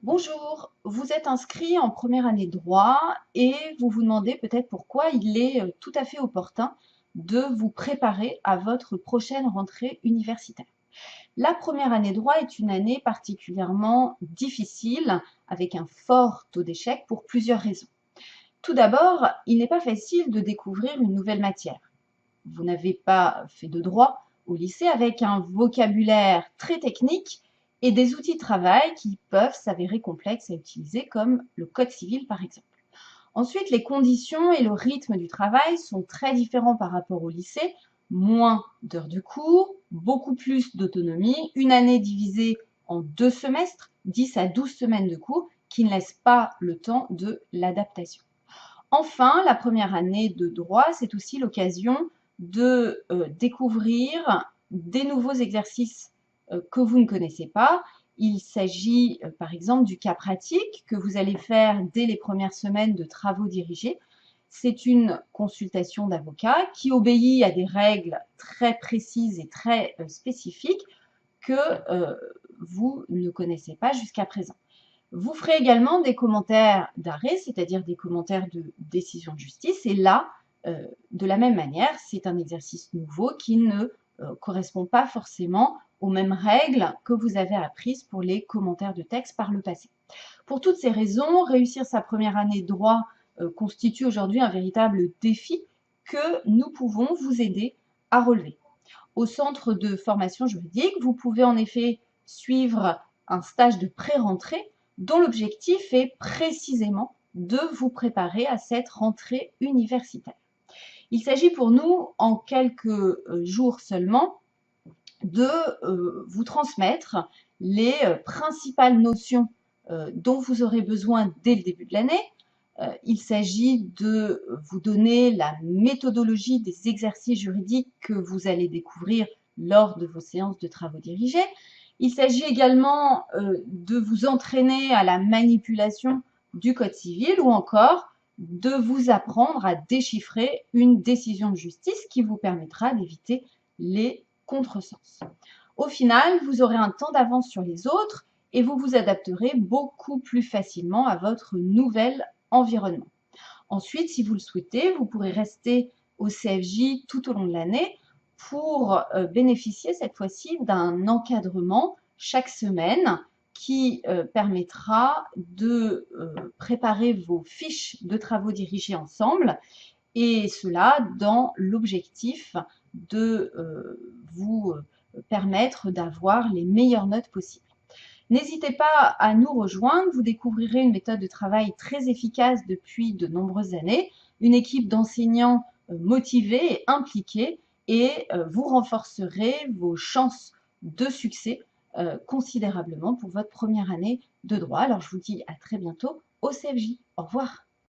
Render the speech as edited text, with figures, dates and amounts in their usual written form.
Bonjour, vous êtes inscrit en première année de droit et vous vous demandez peut-être pourquoi il est tout à fait opportun de vous préparer à votre prochaine rentrée universitaire. La première année de droit est une année particulièrement difficile avec un fort taux d'échec pour plusieurs raisons. Tout d'abord, il n'est pas facile de découvrir une nouvelle matière. Vous n'avez pas fait de droit au lycée avec un vocabulaire très technique et des outils de travail qui peuvent s'avérer complexes à utiliser, comme le code civil par exemple. Ensuite, les conditions et le rythme du travail sont très différents par rapport au lycée. Moins d'heures de cours, beaucoup plus d'autonomie, une année divisée en 2 semestres, 10 à 12 semaines de cours, qui ne laissent pas le temps de l'adaptation. Enfin, la première année de droit, c'est aussi l'occasion de découvrir des nouveaux exercices que vous ne connaissez pas. Il s'agit par exemple du cas pratique que vous allez faire dès les premières semaines de travaux dirigés. C'est une consultation d'avocat qui obéit à des règles très précises et très spécifiques que vous ne connaissez pas jusqu'à présent. Vous ferez également des commentaires d'arrêt, c'est-à-dire des commentaires de décision de justice. Et là, de la même manière, c'est un exercice nouveau qui ne correspond pas forcément aux mêmes règles que vous avez apprises pour les commentaires de texte par le passé. Pour toutes ces raisons, réussir sa première année de droit constitue aujourd'hui un véritable défi que nous pouvons vous aider à relever. Au centre de formation juridique, vous pouvez en effet suivre un stage de pré-rentrée dont l'objectif est précisément de vous préparer à cette rentrée universitaire. Il s'agit pour nous, en quelques jours seulement, de vous transmettre les principales notions dont vous aurez besoin dès le début de l'année. Il s'agit de vous donner la méthodologie des exercices juridiques que vous allez découvrir lors de vos séances de travaux dirigés. Il s'agit également de vous entraîner à la manipulation du code civil ou encore de vous apprendre à déchiffrer une décision de justice qui vous permettra d'éviter les contresens. Au final, vous aurez un temps d'avance sur les autres et vous vous adapterez beaucoup plus facilement à votre nouvel environnement. Ensuite, si vous le souhaitez, vous pourrez rester au CFJ tout au long de l'année pour bénéficier cette fois-ci d'un encadrement chaque semaine qui permettra de préparer vos fiches de travaux dirigés ensemble, et cela dans l'objectif de vous permettre d'avoir les meilleures notes possibles. N'hésitez pas à nous rejoindre, vous découvrirez une méthode de travail très efficace depuis de nombreuses années, une équipe d'enseignants motivés et impliqués, et vous renforcerez vos chances de succès considérablement pour votre première année de droit. Alors je vous dis à très bientôt au CFJ. Au revoir.